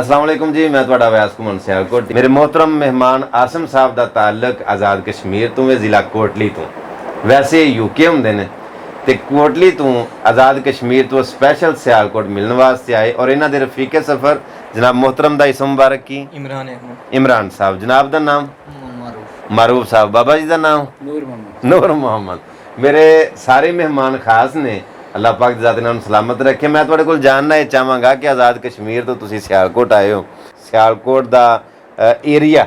अस्सलाम वालेकुम जी, मैं तुहाडा व्यास घुमन सियालकोट। मेरे मोहतरम मेहमान आसिम साहब का ताल्लुक आज़ाद कश्मीर तो है, जिला कोटली तो। वैसे यूके होंदे ने ते कोटली तो आज़ाद कश्मीर तो स्पैशल सियालकोट मिलने वास्ते आए और इन्हां दे रफीके सफ़र जनाब मोहतरम दा इसम मुबारक की इमरान साहब, जनाब दा नाम मारूफ साहब, बाबा जी दा नाम नूर मोहम्मद। मेरे सारे मेहमान खास ने, अल्लाह पाक दी ज़ात इन्हां नूं सलामत रखे। मैं तुहाडे कोल जानना ये चाहांगा कि आज़ाद कश्मीर तो तुसीं सियालकोट आए हो, सियालकोट दा एरिया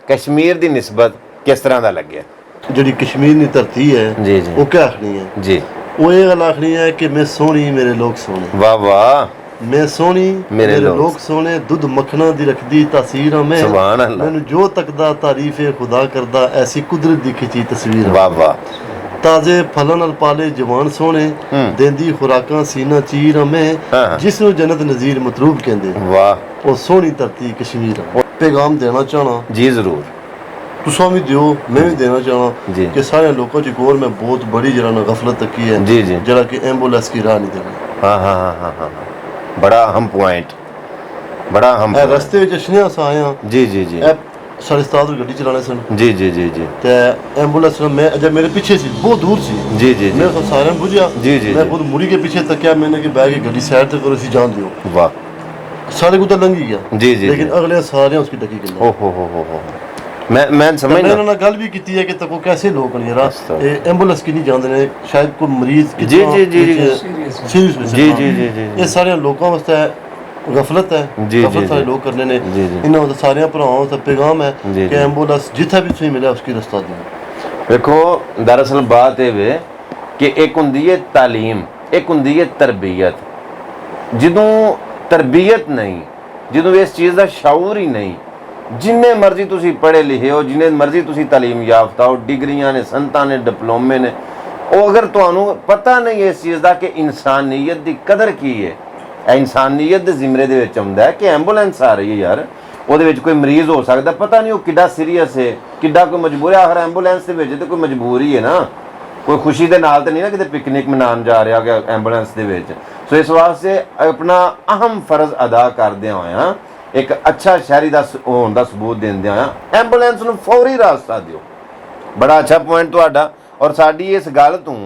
कश्मीर दी निस्बत किस तरह दा लग्गेआ? जी कश्मीर की धरती है जी जी वो क्या आखनी है जी, वो ये गल आखनी है कि मैं सोहनी मेरे लोग सोहने, वाह वाह, मैं सोहनी मेरे मेरे लोग लोग सोहने, दुध मक्खना दी रखदी तासीर में, सुभान अल्लाह, मैनू जो तकदा तारीफे खुदा करदा, ऐसी कुदरत दी खिची तस्वीर वाह वाह, ताजे फलन नाल पाले जवान सोहने, देंदी खुराकां सीना चीर में, हाँ। जिसनू जन्नत नज़ीर मतरूब कहंदे, वाह, वो सोहनी धरती कश्मीर है। पैगाम देना चाहना जी ज़रूर तुसां भी दियो, मैं भी देना चाहना जी कि सारे लोगों च गौर में बहुत बड़ी जरा ना गफलत तकी है जी जी, जरा कि एम्बुलेंस की राह नहीं देना। हाँ हाँ हाँ हाँ हाँ हाँ, बड़ा अहम पॉइंट, बड़ा अहम ए point। रस्ते विच अशनिया सा आया जी जी जी ए सारे उस्ताद गड्डी चलाने सन जी जी जी जी ते एम्बुलेंस मैं जब मेरे पीछे सी बहुत दूर सी जी जी मैं तो सारे बुझिया जी जी मैं जी, खुद मुड़ी के पीछे तकिया, मैंने कि बैग की गड्डी साइड ते करो सी जान दियो, वाह, सारे को तो लंघी गया जी जी लेकिन जी, अगले सारे उसकी टकी गल ओ हो, मैं समझ मैं ना, उन्होंने गल भी की है कि तको कैसे लोग ने यार अच्छा। एम्बुलेंस की नहीं जानते ने, शायद कोई मरीज जी जी जी जी सीरियस में जी जी जी जी ये सारे लोगों वास्ते गफलत है, जी, गफलत जी, सारे जी। लोग करने ने। जी जी, इन्होंने सारे भरावां वास्ते पैगाम है जी, कि जी। एम्बुलेंस जिथे भी तुसीं मिले उसकी रस्ता दो। देखो दरअसल बात ये वे कि एक हुंदी है तालीम, एक हुंदी है तरबियत। ਜਦੋਂ ਤਰਬੀਅਤ ਨਹੀਂ, ਜਦੋਂ ਇਸ ਚੀਜ਼ ਦਾ ਸ਼ਾਊਰ ਹੀ ਨਹੀਂ, ਜਿੰਨੇ ਮਰਜ਼ੀ ਤੁਸੀਂ ਪੜ੍ਹੇ ਲਿਖੇ ਹੋ, ਜਿੰਨੇ ਮਰਜ਼ੀ ਤੁਸੀਂ ਤਾਲੀਮ ਯਾਫਤਾ ਹੋ, ਡਿਗਰੀਆਂ ਨੇ, ਸੰਤਾਂ ਨੇ, ਡਿਪਲੋਮੇ ਨੇ, ਉਹ ਅਗਰ ਤੁਹਾਨੂੰ ਪਤਾ ਨਹੀਂ ਇਸ ਚੀਜ਼ ਦਾ ਕਿ ਇਨਸਾਨੀਅਤ ਦੀ ਕਦਰ ਕੀ ਹੈ, ਇਹ ਇਨਸਾਨੀਅਤ ਦੇ ਜ਼ਿਮਰੇ ਦੇ ਵਿੱਚ ਆਉਂਦਾ ਕਿ ਐਂਬੂਲੈਂਸ ਆ ਰਹੀ ਹੈ ਯਾਰ, ਉਹਦੇ ਵਿੱਚ ਕੋਈ ਮਰੀਜ਼ ਹੋ ਸਕਦਾ, ਪਤਾ ਨਹੀਂ ਉਹ ਕਿੱਡਾ ਸੀਰੀਅਸ ਹੈ, ਕਿੱਡਾ ਕੋਈ ਮਜਬੂਰ ਹੈ। ਆਖਰ ਐਂਬੂਲੈਂਸ ਦੇ ਵਿੱਚ ਤਾਂ ਕੋਈ ਮਜਬੂਰੀ ਹੈ ਨਾ, ਕੋਈ ਖੁਸ਼ੀ ਦੇ ਨਾਲ ਤਾਂ ਨਹੀਂ ਨਾ ਕਿਤੇ ਪਿਕਨਿਕ ਮਨਾਉਣ ਜਾ ਰਿਹਾ ਕਿ ਐਂਬੂਲੈਂਸ ਦੇ ਵਿੱਚ। ਸੋ ਇਸ ਵਾਸਤੇ ਆਪਣਾ ਅਹਿਮ ਫਰਜ਼ ਅਦਾ ਕਰਦਿਆਂ ਹੋਇਆਂ ਇੱਕ ਅੱਛਾ ਸ਼ਹਿਰੀ ਦਾ ਹੋਣ ਦਾ ਸਬੂਤ ਦਿੰਦਿਆਂ ਹੋਇਆਂ ਐਂਬੂਲੈਂਸ ਨੂੰ ਫੌਰੀ ਰਾਸਤਾ ਦਿਓ। ਬੜਾ ਅੱਛਾ ਪੁਆਇੰਟ ਤੁਹਾਡਾ। ਔਰ ਸਾਡੀ ਇਸ ਗੱਲ ਤੋਂ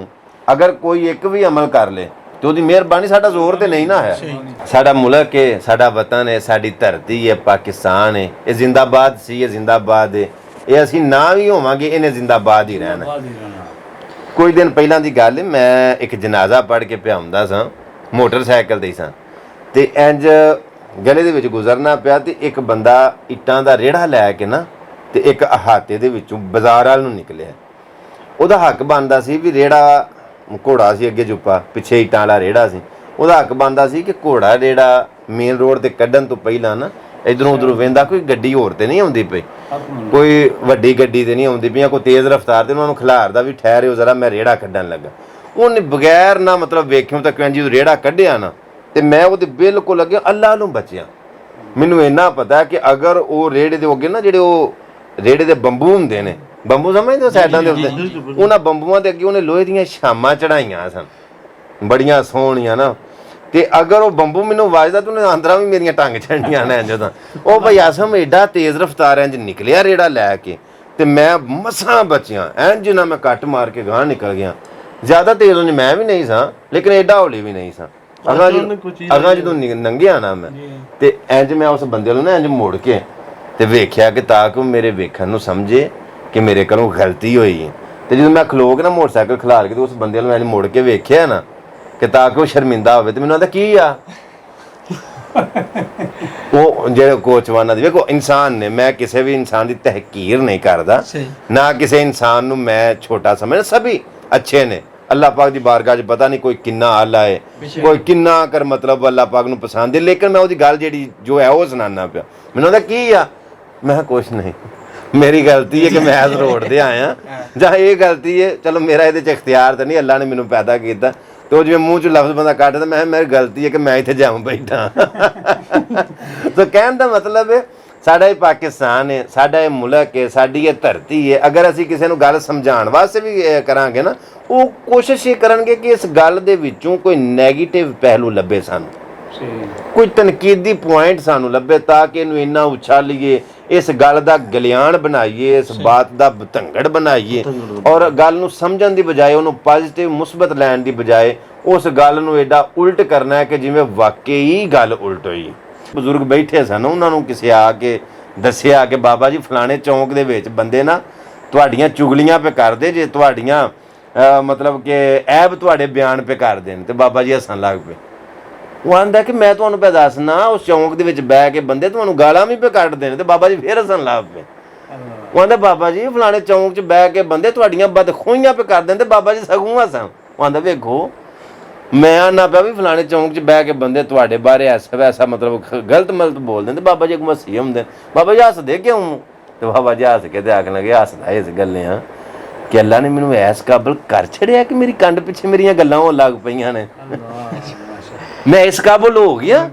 ਅਗਰ ਕੋਈ ਇੱਕ ਵੀ ਅਮਲ ਕਰ ਲੇ ਤੇ ਉਹਦੀ ਮਿਹਰਬਾਨੀ, ਸਾਡਾ ਜ਼ੋਰ ਤੇ ਨਹੀਂ ਨਾ ਹੈ। ਸਾਡਾ ਮੁਲਕ ਹੈ, ਸਾਡਾ ਵਤਨ ਹੈ, ਸਾਡੀ ਧਰਤੀ ਹੈ, ਪਾਕਿਸਤਾਨ ਹੈ, ਇਹ ਜ਼ਿੰਦਾਬਾਦ ਸੀ, ਇਹ ਜ਼ਿੰਦਾਬਾਦ ਹੈ, ਇਹ ਅਸੀਂ ਨਾ ਵੀ ਹੋਵਾਂਗੇ ਇਹਨੇ ਜ਼ਿੰਦਾਬਾਦ ਹੀ ਰਹਿਣਾ। ਕੁਝ ਦਿਨ ਪਹਿਲਾਂ ਦੀ ਗੱਲ ਹੈ, ਮੈਂ ਇੱਕ ਜਨਾਜ਼ਾ ਪੜ੍ਹ ਕੇ ਪਿਆ ਹੁੰਦਾ ਸਾਂ, ਮੋਟਰਸਾਈਕਲ 'ਤੇ ਸਾਂ, ਤੇ ਇੰਜ ਗਲੇ ਦੇ ਵਿੱਚ ਗੁਜ਼ਰਨਾ ਪਿਆ ਤੇ ਇੱਕ ਬੰਦਾ ਇੱਟਾਂ ਦਾ ਰੇੜਾ ਲੈ ਕੇ ਨਾ ਤੇ ਇੱਕ ਅਹਾਤੇ ਦੇ ਵਿੱਚੋਂ ਬਾਜ਼ਾਰ ਵੱਲ ਨੂੰ ਨਿਕਲਿਆ। ਉਹਦਾ ਹੱਕ ਬਣਦਾ ਸੀ ਵੀ ਰੇੜਾ, ਘੋੜਾ ਸੀ ਅੱਗੇ ਜੁੱਪਾ, ਪਿੱਛੇ ਇੱਟਾਂ ਵਾਲਾ ਰੇੜਾ ਸੀ, ਉਹਦਾ ਹੱਕ ਬਣਦਾ ਸੀ ਕਿ ਘੋੜਾ ਰੇੜਾ ਮੇਨ ਰੋਡ ਤੇ ਕੱਢਣ ਤੋਂ ਪਹਿਲਾਂ ਨਾ ਇਧਰੋਂ ਉਧਰੋਂ ਵੇਂਦਾ ਕੋਈ ਗੱਡੀ ਹੋਰ ਤੇ ਨਹੀਂ ਆਉਂਦੀ ਪਈ, ਕੋਈ ਵੱਡੀ ਗੱਡੀ ਤੇ ਨਹੀਂ ਆਉਂਦੀ ਪਈ, ਕੋਈ ਤੇਜ਼ ਰਫ਼ਤਾਰ ਤੇ ਉਹਨਾਂ ਨੂੰ ਖਿਲਾਰਦਾ ਵੀ ਠਹਿਰਿਓ ਜ਼ਰਾ ਮੈਂ ਰੇੜਾ ਕੱਢਣ ਲੱਗਾ। ਉਹਨੇ ਬਗੈਰ ਨਾ ਮਤਲਬ ਵੇਖਿਓ ਤਾਂ ਕਿਉਂ ਜੀ ਰੇੜਾ ਕੱਢਿਆ ਨਾ, ਤੇ ਮੈਂ ਉਹਦੇ ਬਿਲਕੁਲ ਅੱਗੇ ਅੱਲਾ ਨੂੰ ਬਚਿਆ। ਮੈਨੂੰ ਇੰਨਾ ਪਤਾ ਕਿ ਅਗਰ ਉਹ ਰੇੜੇ ਦੇ ਅੱਗੇ ਨਾ ਜਿਹੜੇ ਉਹ ਰੇੜੇ ਦੇ ਬੰਬੂ ਹੁੰਦੇ ਨੇ, ਬੰਬੂ ਸਮਝਦੇ ਹੋ ਸਾਈਡਾਂ ਦੇ ਉੱਤੇ, ਉਹਨਾਂ ਬੰਬੂਆਂ ਦੇ ਅੱਗੇ ਉਹਨੇ ਲੋਹੇ ਦੀਆਂ ਸ਼ਾਮਾਂ ਚੜਾਈਆਂ ਸਨ ਬੜੀਆਂ ਸੋਹਣੀਆਂ ਨਾ, ਤੇ ਅਗਰ ਉਹ ਬੰਬੂ ਮੈਨੂੰ ਵੱਜਦਾ ਤਾਂ ਉਹਨੇ ਅੰਦਰਾਂ ਵੀ ਮੇਰੀਆਂ ਟੰਗ ਚੜਨੀਆਂ ਨੇ। ਜਦੋਂ ਉਹ ਭਾਈ ਆਸਮ ਐਡਾ ਤੇਜ਼ ਰਫ਼ਤਾਰ ਇੰਜ ਨਿਕਲਿਆ ਰੇੜਾ ਲੈ ਕੇ, ਤੇ ਮੈਂ ਮਸਾਂ ਬਚਿਆ, ਇੰਜ ਨਾ ਮੈਂ ਕੱਟ ਮਾਰ ਕੇ ਗਾਂਹ ਨਿਕਲ ਗਿਆ। ਜ਼ਿਆਦਾ ਤੇਜ਼ ਉਂਝ ਮੈਂ ਵੀ ਨਹੀਂ ਸਾਂ ਲੇਕਿਨ ਐਡਾ ਹੌਲੀ ਵੀ ਨਹੀਂ ਸਾਂ। ਅਗਾਂ ਜਦੋਂ ਨੰਗਿਆ ਨਾ ਮੈਂ, ਤੇ ਇੰਜ ਮੈਂ ਉਸ ਬੰਦੇ ਨੂੰ ਨਾ ਇੰਜ ਮੁੜ ਕੇ ਤੇ ਵੇਖਿਆ ਕਿ ਤਾਂ ਕਿ ਮੇਰੇ ਵੇਖਣ ਨੂੰ ਸਮਝੇ ਕਿ ਮੇਰੇ ਕੋਲੋਂ ਗਲਤੀ ਹੋਈ ਹੈ। ਤੇ ਜਦੋਂ ਮੈਂ ਖਲੋ ਕੇ ਨਾ ਮੋਟਰਸਾਈਕਲ ਖਿਲਾਰ ਕੇ ਤੇ ਉਸ ਬੰਦੇ ਨੂੰ ਇੰਜ ਮੁੜ ਕੇ ਵੇਖਿਆ ਨਾ ਕਿ ਤਾਂ ਕਿ ਉਹ ਸ਼ਰਮਿੰਦਾ ਹੋਵੇ, ਤੇ ਮੈਨੂੰ ਆਂਦਾ ਕੀ ਆ ਉਹ ਜਿਹੜੇ ਕੋਚਵਾਨਾਂ ਦੀ, ਵੇਖੋ ਇਨਸਾਨ ਨੇ, ਮੈਂ ਕਿਸੇ ਵੀ ਇਨਸਾਨ ਦੀ ਤਹਿਕੀਰ ਨਹੀਂ ਕਰਦਾ, ਨਾ ਕਿਸੇ ਇਨਸਾਨ ਨੂੰ ਮੈਂ ਛੋਟਾ ਸਮਝਦਾ, ਸਭੀ ਅੱਛੇ ਨੇ। ਅੱਲਾਹ ਪਾਕ ਦੀ ਬਾਰਗਾਹ 'ਚ ਪਤਾ ਨਹੀਂ ਕੋਈ ਕਿੰਨਾ ਆਲਾ ਹੈ, ਕੋਈ ਕਿੰਨਾ ਕਰ ਮਤਲਬ ਅੱਲਾਹ ਪਾਕ ਨੂੰ ਪਸੰਦ ਹੈ, ਲੇਕਿਨ ਮੈਂ ਉਹਦੀ ਗੱਲ ਜਿਹੜੀ ਜੋ ਹੈ ਉਹ ਸੁਣਾਉਣਾ ਪਿਆ। ਮੈਨੂੰ ਉਹਦਾ ਕੀ ਆ, ਮੈਂ ਕਿਹਾ ਕੁਛ ਨਹੀਂ, ਮੇਰੀ ਗਲਤੀ ਹੈ ਕਿ ਮੈਂ ਇਸ ਰੋਡ 'ਤੇ ਆਇਆ, ਜਾਂ ਇਹ ਗਲਤੀ ਹੈ, ਚਲੋ ਮੇਰਾ ਇਹਦੇ 'ਚ ਇਖਤਿਆਰ ਤਾਂ ਨਹੀਂ, ਅੱਲਾਹ ਨੇ ਮੈਨੂੰ ਪੈਦਾ ਕੀਤਾ, ਤੇ ਉਹ ਜਿਵੇਂ ਮੂੰਹ 'ਚ ਲਫ਼ਜ਼ ਬੰਦਾ ਕੱਢਦਾ, ਮੈਂ ਮੇਰੀ ਗਲਤੀ ਹੈ ਕਿ ਮੈਂ ਇੱਥੇ ਜਾਵਾਂ ਬੈਠਾ। ਸੋ ਕਹਿਣ ਦਾ ਮਤਲਬ ਹੈ ਸਾਡਾ ਇਹ ਪਾਕਿਸਤਾਨ ਹੈ, ਸਾਡਾ ਇਹ ਮੁਲਕ ਹੈ, ਸਾਡੀ ਇਹ ਧਰਤੀ ਹੈ। ਅਗਰ ਅਸੀਂ ਕਿਸੇ ਨੂੰ ਗੱਲ ਸਮਝਾਉਣ ਵਾਸਤੇ ਵੀ ਕਰਾਂਗੇ ਨਾ, ਉਹ ਕੋਸ਼ਿਸ਼ ਇਹ ਕਰਨਗੇ ਕਿ ਇਸ ਗੱਲ ਦੇ ਵਿੱਚੋਂ ਕੋਈ ਨੈਗੇਟਿਵ ਪਹਿਲੂ ਲੱਭੇ ਸਾਨੂੰ। ਕੋਈ ਤਨਕੀਦੀ ਪੁਆਇੰਟ ਸਾਨੂੰ ਲੱਭੇ ਤਾਂ ਕਿ ਇਹਨੂੰ ਇੰਨਾ ਉਛਾਲੀਏ, ਇਸ ਗੱਲ ਦਾ ਗਲਿਆਣ ਬਣਾਈਏ, ਇਸ ਬਾਤ ਦਾ ਬਤੰਗੜ ਬਣਾਈਏ ਔਰ ਗੱਲ ਨੂੰ ਸਮਝਣ ਦੀ ਬਜਾਏ, ਉਹਨੂੰ ਪੋਜ਼ਿਟਿਵ ਮੁਸਬਤ ਲੈਣ ਦੀ ਬਜਾਏ ਉਸ ਗੱਲ ਨੂੰ ਐਡਾ ਉਲਟ ਕਰਨਾ ਹੈ ਕਿ ਜਿਵੇਂ ਵਾਕਈ ਗੱਲ ਉਲਟ ਹੋਈ। ਬਜ਼ੁਰਗ ਬੈਠੇ ਸਨ, ਉਹਨਾਂ ਨੂੰ ਕਿਸੇ ਆ ਕੇ ਦੱਸਿਆ ਕਿ ਬਾਬਾ ਜੀ ਫਲਾਣੇ ਚੌਂਕ ਦੇ ਵਿੱਚ ਬੰਦੇ ਨਾ ਤੁਹਾਡੀਆਂ ਚੁਗਲੀਆਂ ਪੇ ਕਰਦੇ ਜੇ, ਤੁਹਾਡੀਆਂ ਮਤਲਬ ਕਿ ਐਬ ਤੁਹਾਡੇ ਬਿਆਨ ਪੇ ਕਰਦੇ ਨੇ। ਤੇ ਬਾਬਾ ਜੀ ਹੱਸਣ ਲੱਗ ਪਏ। ਉਹ ਆਂਦਾ ਕਿ ਮੈਂ ਤੁਹਾਨੂੰ ਪੈ ਦੱਸਣਾ, ਉਸ ਚੌਂਕ ਦੇ ਵਿੱਚ ਬਹਿ ਕੇ ਬੰਦੇ ਤੁਹਾਨੂੰ ਗਾਲਾਂ ਵੀ ਪੇ ਕੱਢਦੇ ਨੇ। ਤੇ ਬਾਬਾ ਜੀ ਫੇਰ ਹੱਸਣ ਲੱਗ ਪਏ। ਉਹ ਆਂਦਾ ਬਾਬਾ ਜੀ ਫਲਾਣੇ ਚੌਂਕ 'ਚ ਬਹਿ ਕੇ ਬੰਦੇ ਤੁਹਾਡੀਆਂ ਬਦਖੋਈਆਂ ਪੇ ਕਰਦੇ ਨੇ। ਤੇ ਬਾਬਾ ਜੀ ਸਗੋਂ ਹੱਸਣ। ਉਹ ਆਂਦਾ ਵੇਖੋ ਮੈਂ ਆਨਾ ਪਿਆ ਵੀ ਫਲਾਣੇ ਚੌਂਕ 'ਚ ਬਹਿ ਕੇ ਬੰਦੇ ਤੁਹਾਡੇ ਬਾਰੇ ਐਸਾ ਵੈਸਾ ਮਤਲਬ ਗਲਤ ਮਲਤ ਬੋਲਦੇ ਨੇ। ਤੇ ਬਾਬਾ ਜੀ ਅੱਗੋਂ ਹੱਸੀ ਹੁੰਦੇ। ਬਾਬਾ ਜੀ ਹੱਸਦੇ ਕਿਉਂ? ਤੇ ਬਾਬਾ ਜੀ ਹੱਸ ਕੇ ਤੇ ਆਖਣ ਲੱਗੇ, ਹੱਸਦਾ ਇਸ ਗੱਲੇ ਆ ਕਿ ਅੱਲਾ ਨੇ ਮੈਨੂੰ ਐਸ ਕਾਬਲ ਕਰ ਛੜਿਆ ਕਿ ਮੇਰੀ ਕੰਡ ਪਿੱਛੇ ਮੇਰੀਆਂ ਗੱਲਾਂ ਹੋਣ ਲੱਗ ਪਈਆਂ ਨੇ। ਮੈਂ ਇਸ ਕਾਬਲ ਹੋ ਗਿਆ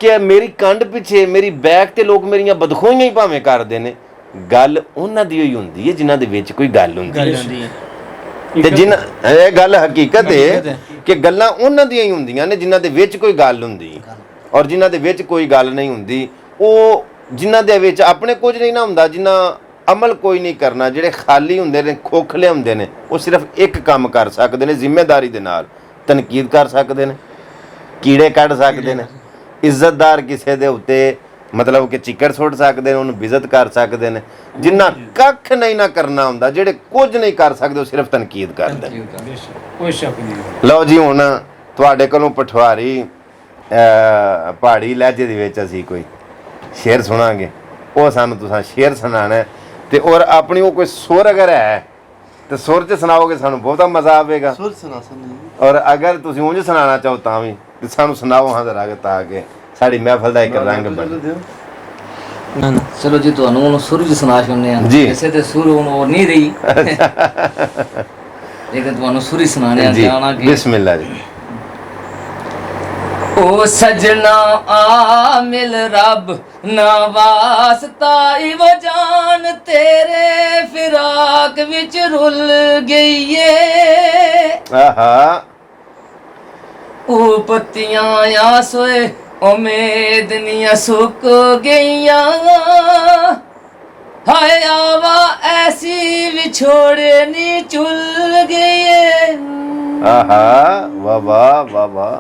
ਕਿ ਮੇਰੀ ਕੰਡ ਪਿੱਛੇ, ਮੇਰੀ ਬੈਕ ਤੇ ਲੋਕ ਮੇਰੀਆਂ ਬਦਖੋਈਆਂ ਹੀ ਭਾਵੇਂ ਕਰਦੇ ਨੇ। ਗੱਲ ਉਹਨਾਂ ਦੀ ਹੋਈ ਹੁੰਦੀ ਹੈ ਜਿਨ੍ਹਾਂ ਦੇ ਵਿੱਚ ਕੋਈ ਗੱਲ ਹੁੰਦੀ ਹੈ। ਤੇ ਇਹ ਗੱਲ ਹਕੀਕਤ ਹੈ ਕਿ ਗੱਲਾਂ ਉਹਨਾਂ ਦੀਆਂ ਹੀ ਹੁੰਦੀਆਂ ਨੇ ਜਿਨ੍ਹਾਂ ਦੇ ਵਿੱਚ ਕੋਈ ਗੱਲ ਹੁੰਦੀ, ਔਰ ਜਿਨ੍ਹਾਂ ਦੇ ਵਿੱਚ ਕੋਈ ਗੱਲ ਨਹੀਂ ਹੁੰਦੀ, ਉਹ ਜਿਨ੍ਹਾਂ ਦੇ ਵਿੱਚ ਆਪਣੇ ਕੁਝ ਨਹੀਂ ਨਾ ਹੁੰਦਾ, ਜਿਨ੍ਹਾਂ ਅਮਲ ਕੋਈ ਨਹੀਂ ਕਰਨਾ, ਜਿਹੜੇ ਖਾਲੀ ਹੁੰਦੇ ਨੇ, ਖੋਖਲੇ ਹੁੰਦੇ ਨੇ, ਉਹ ਸਿਰਫ ਇੱਕ ਕੰਮ ਕਰ ਸਕਦੇ ਨੇ ਜ਼ਿੰਮੇਦਾਰੀ ਦੇ ਨਾਲ, ਤਨਕੀਦ ਕਰ ਸਕਦੇ ਨੇ, ਕੀੜੇ ਕੱਢ ਸਕਦੇ ਨੇ, ਇੱਜ਼ਤਦਾਰ ਕਿਸੇ ਦੇ ਉੱਤੇ ਮਤਲਬ ਕਿ ਚਿੱਕੜ ਸੁੱਟ ਸਕਦੇ ਨੇ, ਉਹਨੂੰ ਬਿਜ਼ਤ ਕਰ ਸਕਦੇ ਨੇ। ਜਿੰਨਾ ਕੱਖ ਨਹੀਂ ਨਾ ਕਰਨਾ ਹੁੰਦਾ, ਜਿਹੜੇ ਕੁਝ ਨਹੀਂ ਕਰ ਸਕਦੇ, ਉਹ ਸਿਰਫ ਤਨਕੀਦ ਕਰਦੇ ਨੇ। ਕੋਈ ਸ਼ੱਕ ਨਹੀਂ। ਲਓ ਜੀ, ਹੁਣ ਤੁਹਾਡੇ ਕੋਲੋਂ ਪਠਵਾਰੀ ਪਹਾੜੀ ਲਹਿਜੇ ਦੇ ਵਿੱਚ ਅਸੀਂ ਕੋਈ ਸ਼ੇਰ ਸੁਣਾਂਗੇ। ਉਹ ਸਾਨੂੰ ਤੁਸੀਂ ਸ਼ੇਰ ਸੁਣਾਣਾ ਤੇ ਔਰ ਆਪਣੀ ਉਹ ਕੋਈ ਸੁਰ ਅਗਰ ਹੈ ਤੇ ਸੁਰ 'ਚ ਸੁਣਾਓਗੇ ਸਾਨੂੰ ਬਹੁਤਾ ਮਜ਼ਾ ਆਵੇਗਾ। ਸੁਰ ਸੁਣਾ ਸਕਦੇ ਔਰ ਅਗਰ ਤੁਸੀਂ ਉਂਝ ਸੁਣਾਉਣਾ ਚਾਹੋ ਤਾਂ ਵੀ ਤੇ ਸਾਨੂੰ ਸੁਣਾਓ ਹਾਂ ਜ਼ਰਾ, ਤਾਂ ਕਿ ਸਾਡੀ ਮਹਿਫਲ ਦਾ ਇੱਕ ਰੰਗ ਬਣੇ। ਚਲੋ ਜੀ, ਤੁਹਾਨੂੰ ਹੁਣ ਸੁਰ ਜੀ ਸੁਣਾ ਛੁੰਨੇ ਆ। ਵੈਸੇ ਤੇ ਸੁਰ ਹੁਣ ਉਹ ਨਹੀਂ ਰਹੀ, ਲੇਕਿਨ ਤੁਹਾਨੂੰ ਸੁਰ ਹੀ ਸੁਣਾਣੇ ਆ। ਜਾਣਾ ਕਿ ਬਿਸਮਿਲ੍ਲਾ ਜੀ। ओ सजना आ मिल रब ना वास्ता वो जान तेरे फिराक विच रुल गई है। आहा ओ पत्तियां या सोए उम्मीद निया सुक गईया, हाय आवा ऐसी विछोड़े नी चुल गई है। आहा वाह वाह वाह वाह।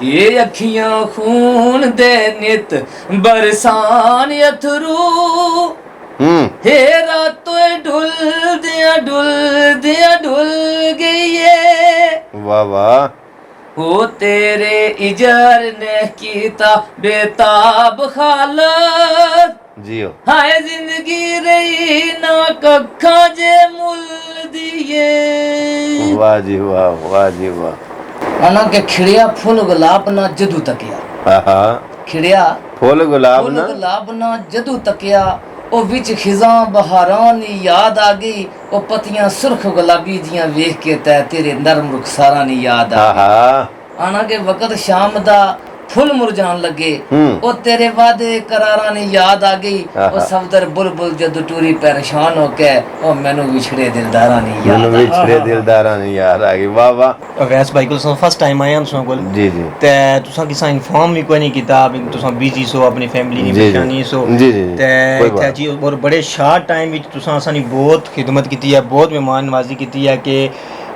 ये अखियां खून दे नित बरसान अथरू, हे रातों ढुल दिया ढुल गई है। वाह वाह। हो तेरे इजर ने कीता बेताब खालत, जियो हाय जिंदगी रही ना कखा जे मुल दिए। वाह जी वाह, वाह जी वाह। आना के खिड़िया फूल गुलाब ना जदू तकिया। आहा खिड़िया फूल गुलाब फूल ना गुलाब ना जदू तकिया, ओ विच खिजां बहारां नी याद आ गई, ओ पतियां सुर्ख गुलाबी जियां वेख के तै तेरे नरम रुखसारां नी याद आ गई। आहा आना के वक्त शाम दा फुल मुरझान लगे, ओ तेरे वादे करारां नी याद आ गई, ओ सफदर बुलबुल जदू टूरी परेशान हो के, ओ मैनू विछड़े दिलदारां नी याद मैनू विछड़े दिलदारां नी याद आ गई। वाह वाह। अवैस भाई को फर्स्ट टाइम आया तुसां कोल जी जी ते तुसां किसा इन्फॉर्म भी कोई नहीं कीता, तुसां बिजी सो, अपनी फैमिली नी परेशानी सो जी जी ते इत्थे जी और बड़े शार्ट टाइम विच तुसां असानी बहुत खिदमत कीती है, बहुत मेहमान नवाजी कीती है कि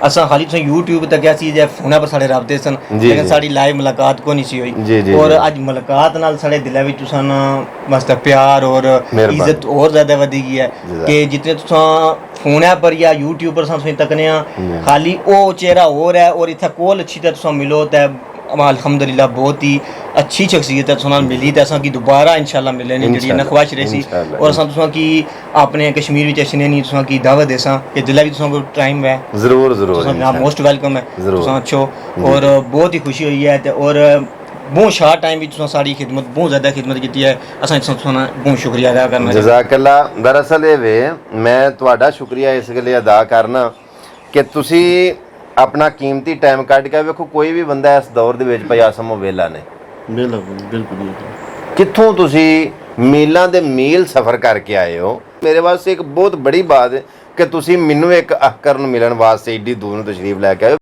असां खाली तुसां YouTube तक ऐसी जे फोना पर साढ़े राबते सन, लेकिन साड़ी लाइव मुलाकात को नहीं सी हुई। और अज मुलाकात नाल साढ़े दिल विच तुसां ना वास्ते प्यार और इज्जत और ज्यादा वधी गई है कि जितने तुसां फोना पर या YouTube पर तुसां तकने आ, खाली ओ चेहरा और है और इत्थे कोल अच्छी तरह तुसां मिलो ते अल्हम्दुलिल्लाह बहुत ही अच्छी शख्सियत है तुसां मिली ते असां की दोबारा इंशाल्लाह मिलने दी जेहड़ी ख्वाहिश रही सी। और असां तुसां की अपने कश्मीर विच अचने नी तुसां की दावत देसां कि जिल्लै भी तुसां को टाइम है जरूर जरूर तुसां मोस्ट वेलकम है, तुसां अच्छो और बहुत ही खुशी हुई है ते और बहुत शार्ट टाइम विच तुसां साडी खिदमत बहुत ज़्यादा खिदमत कीती है, असां तुसां बहुत शुक्रिया अदा करना। जज़ाकल्ला। दरअसल ਇਹ ਵੇ ਮੈਂ ਤੁਹਾਡਾ ਸ਼ੁਕਰੀਆ ਇਸ ਲਈ ਅਦਾ ਕਰਨਾ ਕਿ ਤੁਸੀਂ ਆਪਣਾ ਕੀਮਤੀ ਟਾਈਮ ਕੱਢ ਕੇ ਵੇਖੋ, ਕੋਈ ਵੀ ਬੰਦਾ ਇਸ ਦੌਰ ਦੇ ਵਿੱਚ ਪਿਆਸਮ ਹੋ ਵੇਲਾ ਨਹੀਂ। ਬਿਲਕੁਲ ਕਿੱਥੋਂ ਤੁਸੀਂ ਮੀਲਾਂ ਦੇ ਮੀਲ ਸਫ਼ਰ ਕਰਕੇ ਆਏ ਹੋ। ਮੇਰੇ ਵਾਸਤੇ ਇੱਕ ਬਹੁਤ ਬੜੀ ਬਾਤ ਹੈ ਕਿ ਤੁਸੀਂ ਮੈਨੂੰ ਇੱਕ ਅਖਰ ਨੂੰ ਮਿਲਣ ਵਾਸਤੇ ਏਡੀ ਦੂਰ ਨੂੰ ਤਸ਼ਰੀਫ ਲੈ ਕੇ ਆਏ।